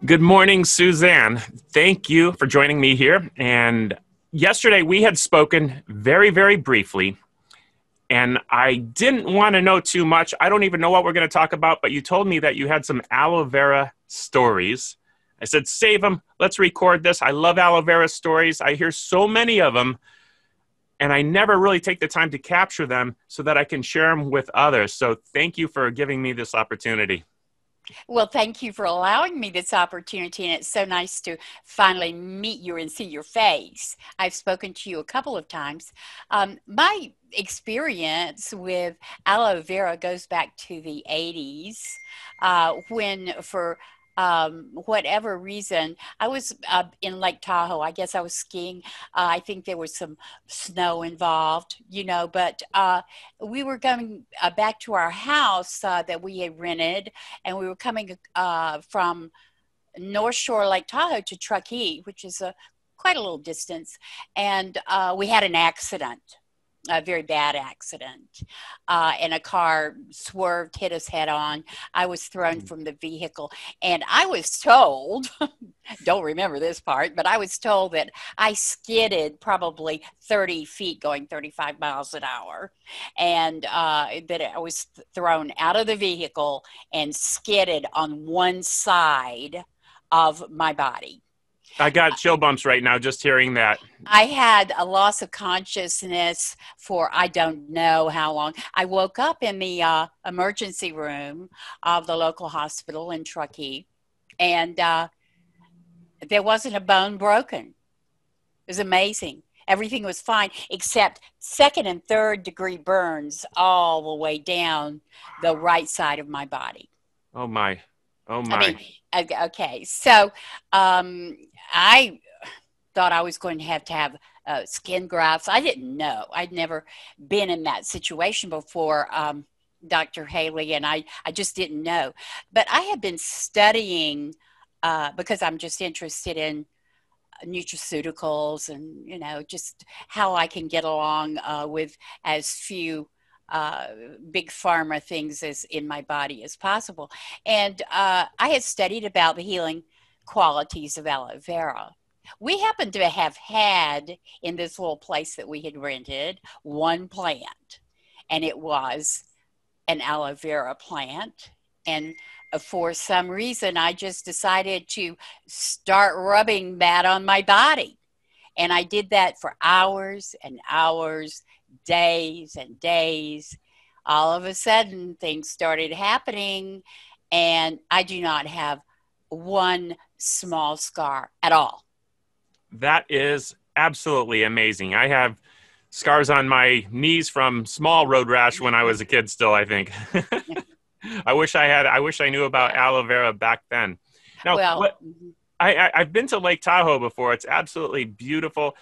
Good morning, Suzanne. Thank you for joining me here. And yesterday we had spoken very, very briefly, and I didn't want to know too much. I don't even know what we're going to talk about, but you told me that you had some aloe vera stories. I said, save them. Let's record this. I love aloe vera stories. I hear so many of them, and I never really take the time to capture them so that I can share them with others. So thank you for giving me this opportunity. Well, thank you for allowing me this opportunity, and it's so nice to finally meet you and see your face. I've spoken to you a couple of times. My experience with aloe vera goes back to the 80s when, for whatever reason, I was in Lake Tahoe. I guess I was skiing. I think there was some snow involved, but we were going back to our house that we had rented, and we were coming from North Shore Lake Tahoe to Truckee, which is quite a little distance, and we had an accident. A very bad accident, and a car swerved, hit us head on. I was thrown from the vehicle, and I was told, don't remember this part, but I was told that I skidded probably 30 feet going 35 miles an hour, and that I was thrown out of the vehicle and skidded on one side of my body. I got chill bumps right now just hearing that. I had a loss of consciousness for I don't know how long. I woke up in the emergency room of the local hospital in Truckee, and there wasn't a bone broken. It was amazing. Everything was fine except second and third degree burns all the way down the right side of my body. Oh my. Oh I my. mean, okay. So I thought I was going to have skin grafts. I didn't know. I'd never been in that situation before, Dr. Haley, and I just didn't know. But I have been studying because I'm just interested in nutraceuticals and, just how I can get along with as few big pharma things as in my body as possible. And I had studied about the healing qualities of aloe vera. We happened to have had in this little place that we had rented one plant, and it was an aloe vera plant. And for some reason, I just decided to start rubbing that on my body. And I did that for hours and hours, days and days. All of a sudden, things started happening, and I do not have one small scar at all. That is absolutely amazing. I have scars on my knees from small road rash when I was a kid still, I think. I wish I knew about aloe vera back then. Now, Well, I've been to Lake Tahoe before. It's absolutely beautiful,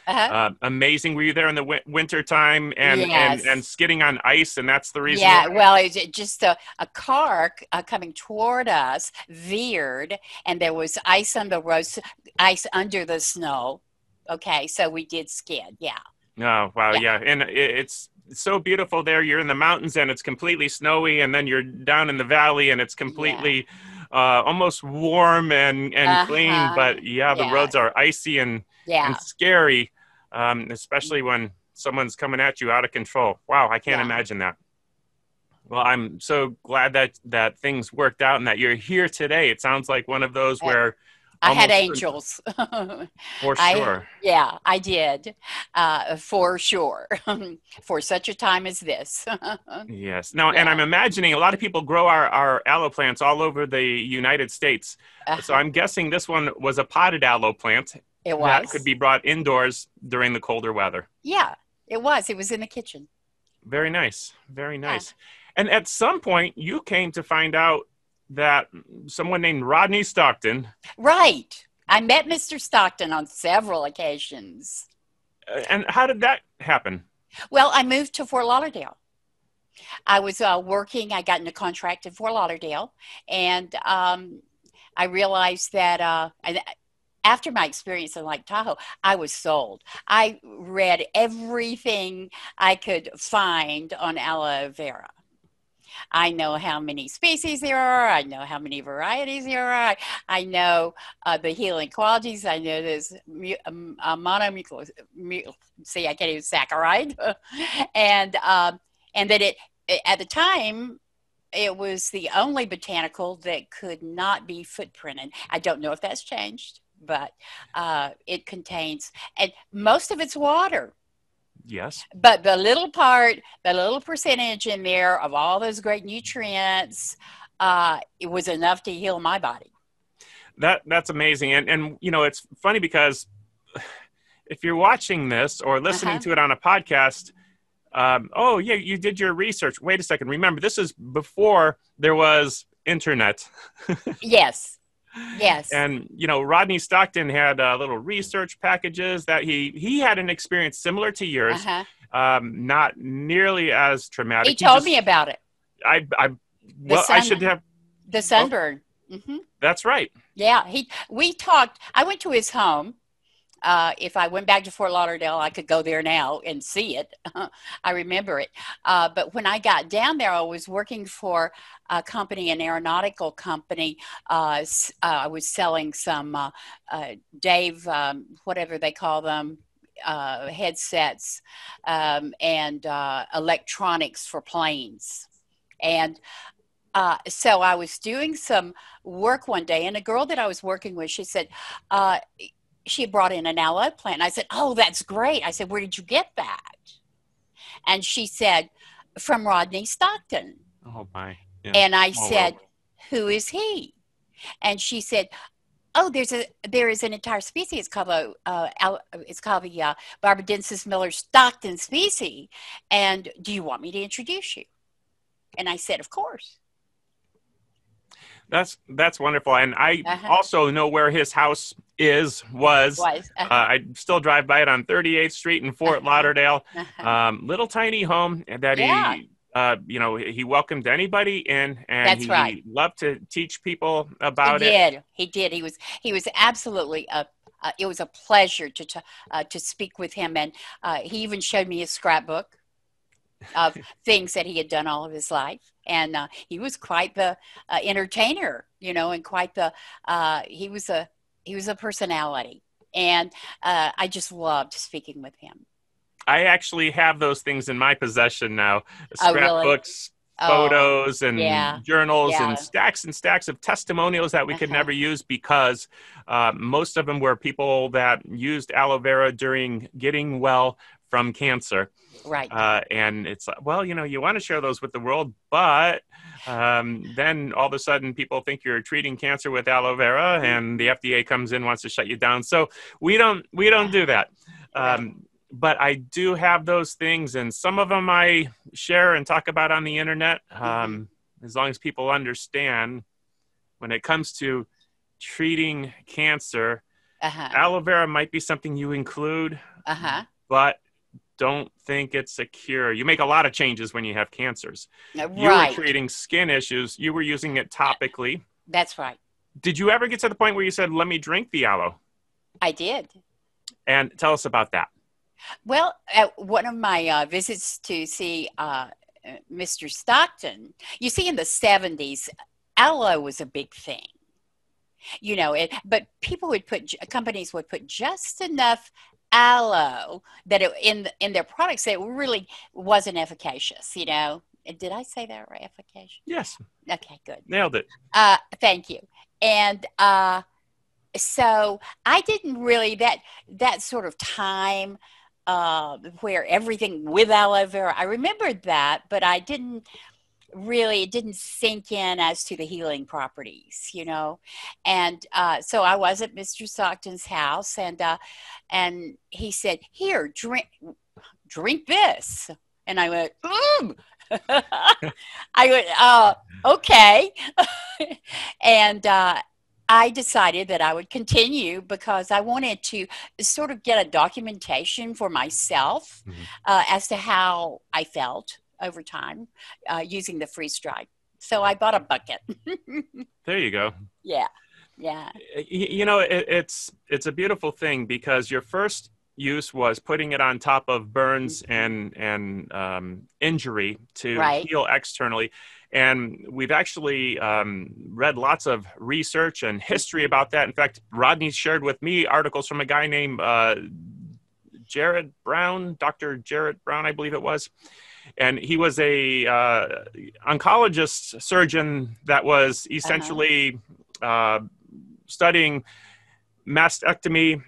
amazing. Were you there in the winter time and yes. skidding on ice, and that's the reason Yeah, why? well, it's just a car coming toward us veered, and there was ice on the road, ice under the snow. Okay, so we did skid. Yeah, Oh, wow, yeah, yeah. And it's so beautiful there. You're in the mountains and it's completely snowy, and then you're down in the valley and it's yeah. completely almost warm and clean. Uh-huh. But yeah, the Yeah, roads are icy and yeah, scary, especially when someone's coming at you out of control. Wow, I can't yeah. imagine that. Well, I'm so glad that things worked out and that you're here today. It sounds like one of those Uh, where I had almost angels. for sure. Yeah, I did, for sure, for such a time as this. Yes. Now, and I'm Yeah, imagining a lot of people grow our aloe plants all over the United States. So uh-huh. I'm guessing this one was a potted aloe plant It that could was. be brought indoors during the colder weather. Yeah, it was. It was in the kitchen. Very nice. Very Yeah. nice. And at some point, you came to find out that someone named Rodney Stockton, Right. I met Mr. Stockton on several occasions. and how did that happen? Well, I moved to Fort Lauderdale. I was working, I got in a contract in Fort Lauderdale, and I realized that after my experience in Lake Tahoe, I was sold. I read everything I could find on aloe vera. I know how many species there are. I know how many varieties there are. I know the healing qualities. I know there's mononucleus. See, I can't even saccharide, and that it at the time it was the only botanical that could not be footprinted. I don't know if that's changed, but it contains, and most of it's water. Yes. But the little percentage in there of all those great nutrients, it was enough to heal my body. That's amazing. And you know, it's funny because if you're watching this or listening to it on a podcast, oh yeah, you did your research. Wait a second. Remember, this is before there was internet. Yes. Yes. And, you know, Rodney Stockton had little research packages that he had an experience similar to yours, not nearly as traumatic. He told me about it. I should have. The sunburn. That's right. Yeah. We talked. I went to his home. If I went back to Fort Lauderdale, I could go there now and see it. I remember it. But when I got down there, I was working for a company, an aeronautical company. I was selling some Dave, whatever they call them, headsets and electronics for planes. And so I was doing some work one day, and a girl that I was working with, she said, she had brought in an aloe plant. I said, oh, that's great. I said, where did you get that? And she said, from Rodney Stockton. Oh, my. Yeah. And I said, who is he? And she said, oh, there is an entire species. It's called the Barbadensis Miller Stockton species. And do you want me to introduce you? And I said, of course. That's wonderful. And I also know where his house was. I still drive by it on 38th Street in Fort Lauderdale. Little tiny home that he welcomed anybody in, and he loved to teach people about it. He did. He was absolutely it was a pleasure to speak with him, and he even showed me his scrapbook of things that he had done all of his life. And he was quite the entertainer, and quite the he was a personality. And I just loved speaking with him. I actually have those things in my possession now. Scrapbooks, photos, and journals, and stacks of testimonials that we could never use because most of them were people that used aloe vera during getting well from cancer. Right. And it's like, well, you want to share those with the world, but then all of a sudden people think you're treating cancer with aloe vera and the FDA comes in, wants to shut you down. So we don't do that. But I do have those things, and some of them I share and talk about on the internet. As long as people understand when it comes to treating cancer, aloe vera might be something you include, but don't think it's a cure. You make a lot of changes when you have cancers. You were treating skin issues. You were using it topically. That's right. Did you ever get to the point where you said, let me drink the aloe? I did. And tell us about that. Well, at one of my visits to see Mr. Stockton, you see in the 70s, aloe was a big thing. But companies would put just enough aloe that in their products that really wasn't efficacious. Did I say that right? Efficacious? Yes. Okay, good. Nailed it. Thank you. And so I didn't really that sort of time where everything with aloe vera. I remembered that, but I didn't really, it didn't sink in as to the healing properties, And so I was at Mr. Stockton's house, and he said, "Here, drink this." And I went, I went, okay. And I decided that I would continue because I wanted to sort of get a documentation for myself as to how I felt over time using the freeze dried. So I bought a bucket. There you go. Yeah. It's a beautiful thing because your first use was putting it on top of burns and injury to Right. heal externally. And we've actually read lots of research and history about that. In fact, Rodney shared with me articles from a guy named Jared Brown, Dr. Jared Brown, I believe it was. And he was a oncologist surgeon that was essentially studying mastectomy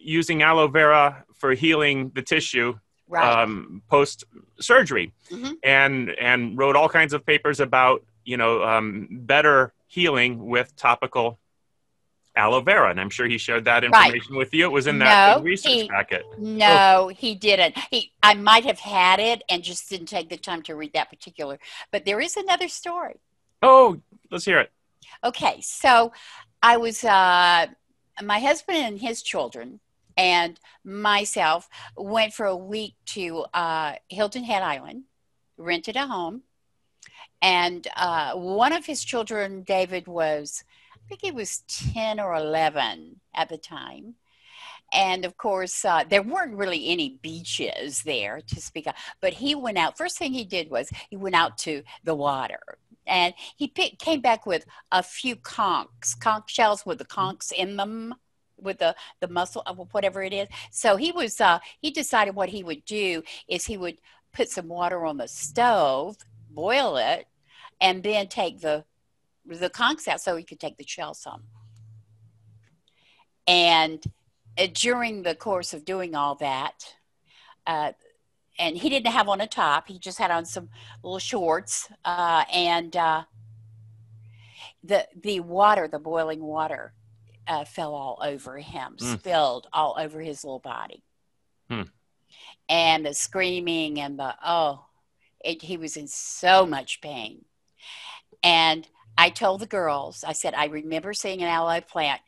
using aloe vera for healing the tissue Right. post surgery, Mm-hmm. and wrote all kinds of papers about better healing with topical aloe vera. And I'm sure he shared that Right. information with you. It was in that big No, research packet. Oh, he didn't. I might have had it and just didn't take the time to read that particular. But there is another story. oh, let's hear it. Okay, so I was my husband and his children and myself went for a week to Hilton Head Island, rented a home, and one of his children, David, was I think he was 10 or 11 at the time. And of course, there weren't really any beaches there to speak of. But he went out. First thing he did was he went out to the water, and came back with a few conch shells with the conchs in them, with the muscle, whatever it is. So he decided what he would do is he would put some water on the stove, boil it, and then take the conchs out so he could take the shells home. And during the course of doing all that, and he didn't have on a top, he just had on some little shorts, and the water, the boiling water, fell all over him, spilled all over his little body. And the screaming and he was in so much pain. And I told the girls, I said, I remember seeing an aloe plant.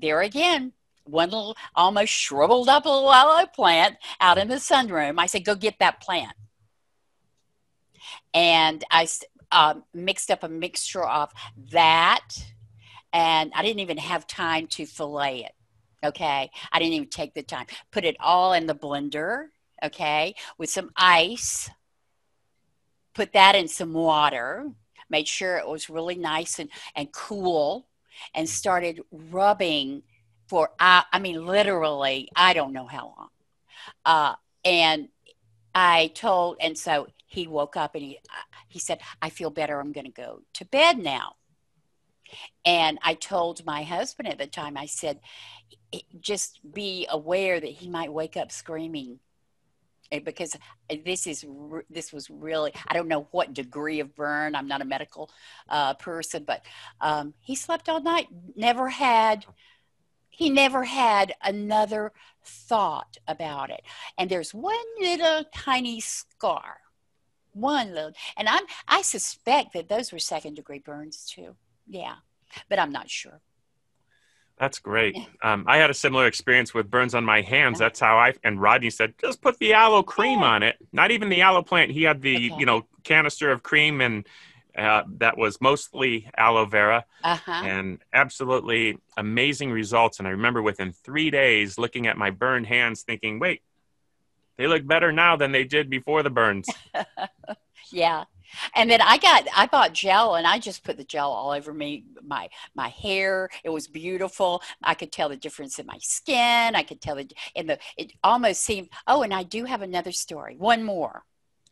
There again, one little almost shriveled up little aloe plant out in the sunroom. I said, go get that plant. And I mixed up a mixture of that, and I didn't even have time to fillet it. Okay. I didn't even take the time. Put it all in the blender, okay, with some ice. Put that in some water. Made sure it was really nice and cool, and started rubbing for, literally, I don't know how long. And so he woke up and he said, I feel better. I'm going to go to bed now. And I told my husband at the time, I said, just be aware that he might wake up screaming, because this was really, I don't know what degree of burn. I'm not a medical person, but he slept all night. He never had another thought about it. And there's one little tiny scar, and I suspect that those were second-degree burns too. Yeah, but I'm not sure. That's great. I had a similar experience with burns on my hands. That's how and Rodney said, just put the aloe cream on it. Not even the aloe plant. He had the, canister of cream, and that was mostly aloe vera, and absolutely amazing results. And I remember within 3 days looking at my burned hands thinking, wait, they look better now than they did before the burns. Yeah. And then I bought gel, and I just put the gel all over my hair. It was beautiful. I could tell the difference in my skin. I could tell it almost seemed, and I do have another story. One more,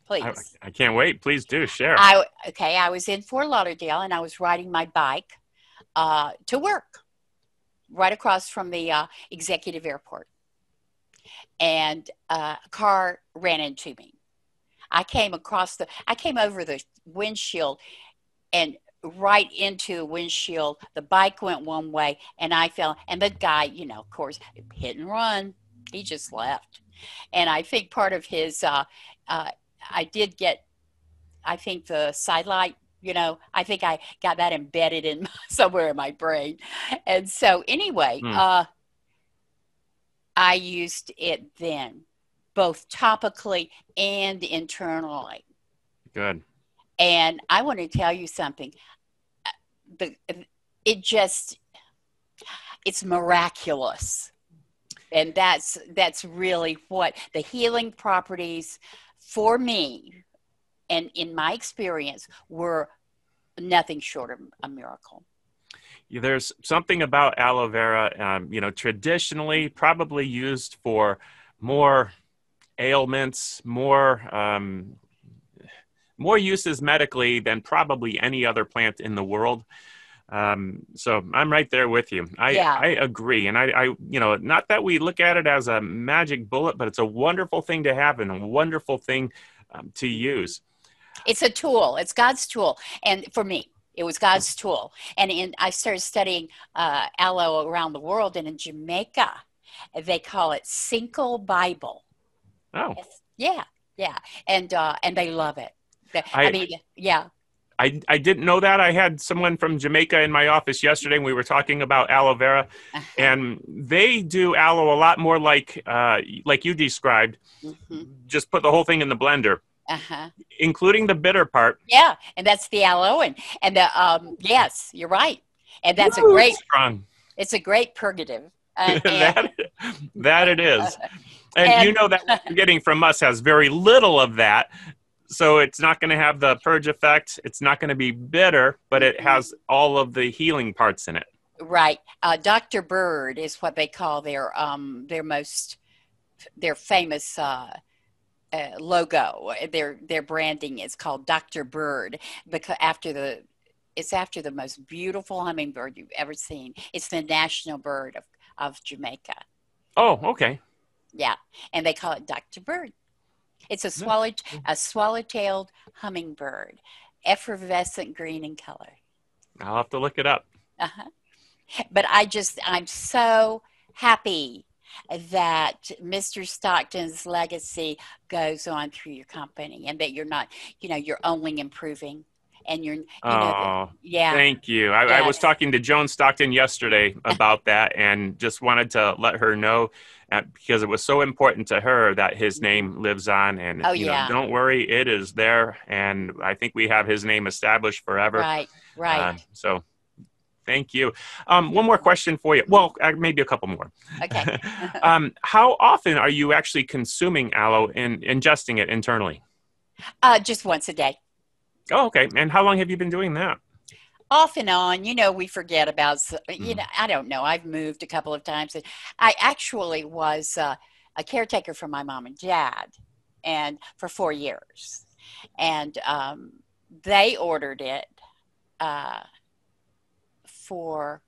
please. I can't wait. Please do share. I was in Fort Lauderdale, and I was riding my bike to work right across from the executive airport. And a car ran into me. I came over the windshield and right into the windshield. The bike went one way and I fell. And the guy, of course, hit and run. He just left. And I think part of his, I did get, I think the side light, I think I got that embedded in somewhere in my brain. And so anyway, I used it then, both topically and internally. Good. And I want to tell you something. It's miraculous. And that's really what the healing properties for me, and in my experience, were nothing short of a miracle. There's something about aloe vera, traditionally probably used for more ailments, more uses medically than probably any other plant in the world. So I'm right there with you. Yeah, I agree. And not that we look at it as a magic bullet, but it's a wonderful thing to have and a wonderful thing to use. it's a tool. It's God's tool. And for me, it was God's tool. And I started studying aloe around the world. And in Jamaica, they call it Cinco Bible. Oh, Yeah, yeah. And they love it. I I, mean, yeah. I didn't know that. I had someone from Jamaica in my office yesterday, and we were talking about aloe vera, Uh-huh. and they do aloe a lot more like you described. Hmm. Just put the whole thing in the blender, Uh-huh. including the bitter part. Yeah, and that's the aloe, and the yes, you're right, and that's a Woo, it's great. strong. It's a great purgative, and that that it is. And and that what you're getting from us has very little of that. So it's not going to have the purge effect. It's not going to be bitter, but it has all of the healing parts in it. right, Dr. Bird is what they call their famous logo. Their branding is called Dr. Bird because it's after the most beautiful hummingbird you've ever seen. It's the national bird of Jamaica. Oh, okay. Yeah, and they call it Dr. Bird. It's a swallow-tailed hummingbird, effervescent green in color. I'll have to look it up. Uh-huh. But I'm so happy that Mr. Stockton's legacy goes on through your company, and that you're not, you're only improving, and Oh, yeah, thank you. I was yes, talking to Joan Stockton yesterday about that, and just wanted to let her know because it was so important to her that his name lives on. And, oh yeah, don't worry, it is there. And I think we have his name established forever. right, right. So thank you. One more question for you. Well, maybe a couple more. Okay. How often are you actually consuming aloe and ingesting it internally? Just once a day. Oh, okay. And how long have you been doing that? Off and on, we forget about, Mm. I don't know. I've moved a couple of times. I actually was a caretaker for my mom and dad, and for 4 years. And they ordered it for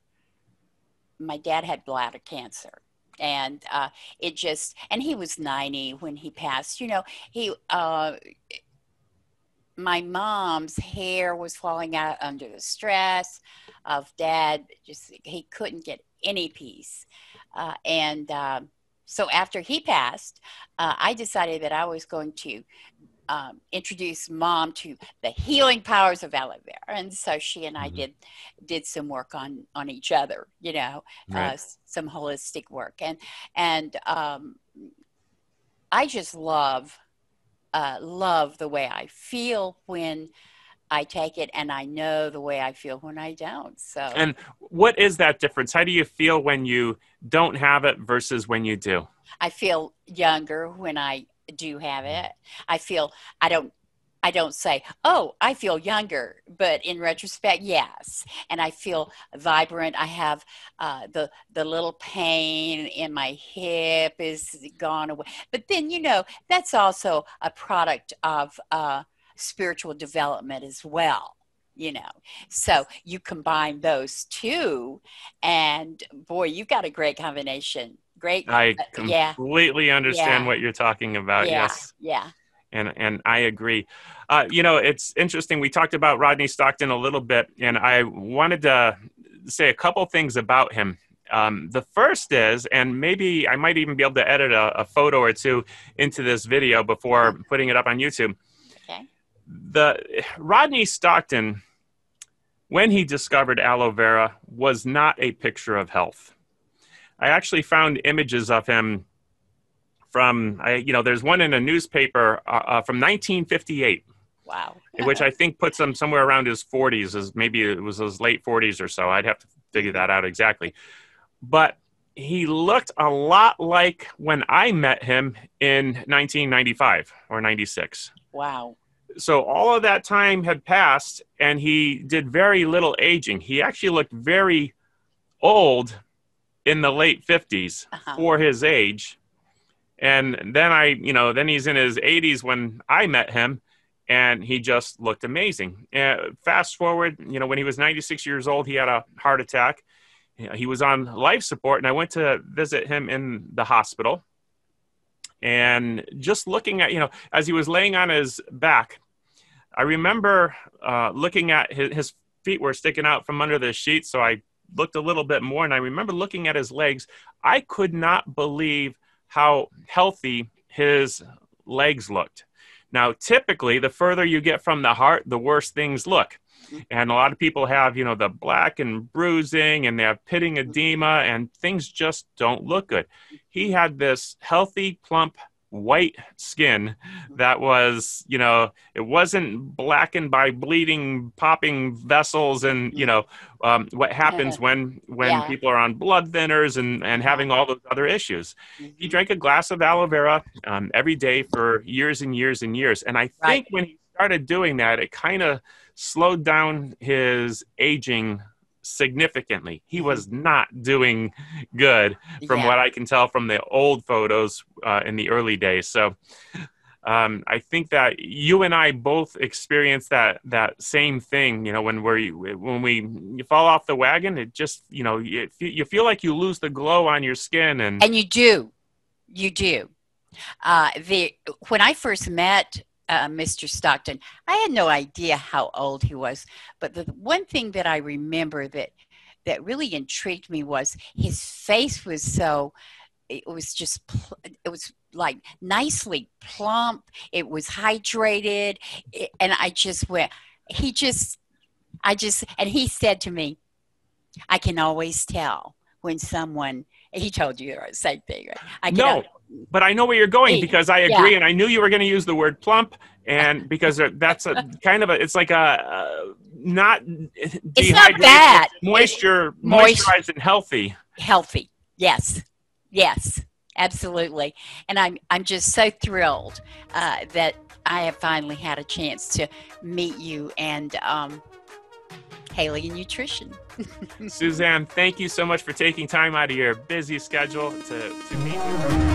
my dad had bladder cancer. And and he was 90 when he passed. He my mom's hair was falling out under the stress of dad. Just he couldn't get any peace, and so after he passed, I decided that I was going to introduce mom to the healing powers of aloe vera, and so she and I Mhm. did some work on each other, Right. some holistic work, and I just love the way I feel when I take it, and I know the way I feel when I don't. So And what is that difference? How do you feel when you don't have it versus when you do? I feel younger when I do have it. I feel I don't say, "Oh, I feel younger," but in retrospect, yes. And I feel vibrant. I have the little pain in my hip is gone away. But then, that's also a product of spiritual development as well. So you combine those two, and boy, you've got a great combination. Great, I yeah, completely understand yeah, what you're talking about. yeah, Yes. yeah. And I agree. It's interesting. We talked about Rodney Stockton a little bit, and I wanted to say a couple things about him. The first is, and maybe I might even be able to edit a photo or two into this video before putting it up on YouTube. Okay. The Rodney Stockton, when he discovered aloe vera, was not a picture of health. I actually found images of him there's one in a newspaper from 1958, Wow. which I think puts him somewhere around his 40s, as maybe it was his late 40s or so. I'd have to figure that out exactly. But he looked a lot like when I met him in 1995 or 96. Wow. So all of that time had passed, and he did very little aging. He actually looked very old in the late 50s for his age. And then then he's in his 80s when I met him, and he just looked amazing. Fast forward, when he was 96 years old, he had a heart attack. He was on life support, and I went to visit him in the hospital. And just looking at, as he was laying on his back, I remember looking at his feet were sticking out from under the sheet. So I looked a little bit more, and I remember looking at his legs. I could not believe how healthy his legs looked. Now, typically, the further you get from the heart, the worse things look. And a lot of people have, the black and bruising, and they have pitting edema, and things just don't look good. He had this healthy, plump, white skin that was, it wasn't blackened by bleeding, popping vessels, and, what happens when people are on blood thinners and having all those other issues. He drank a glass of aloe vera every day for years and years and years. And I think when he started doing that, it kind of slowed down his aging significantly. He was not doing good from what I can tell from the old photos in the early days. So I think that you and I both experienced that same thing, when we fall off the wagon, it just, you feel like you lose the glow on your skin. And you do. When I first met Mr. Stockton, I had no idea how old he was, but the one thing that I remember that really intrigued me was his face was it was like nicely plump, it was hydrated, and I just went, and he said to me, I can always tell when someone, he told you the same thing, right? But I know where you're going, because I agree, and I knew you were going to use the word plump, and because that's a kind of it's like a not it's not bad, moisturized and healthy. Healthy, yes, absolutely. And I'm just so thrilled that I have finally had a chance to meet you and Haley in Nutrition. Suzanne, thank you so much for taking time out of your busy schedule to meet me.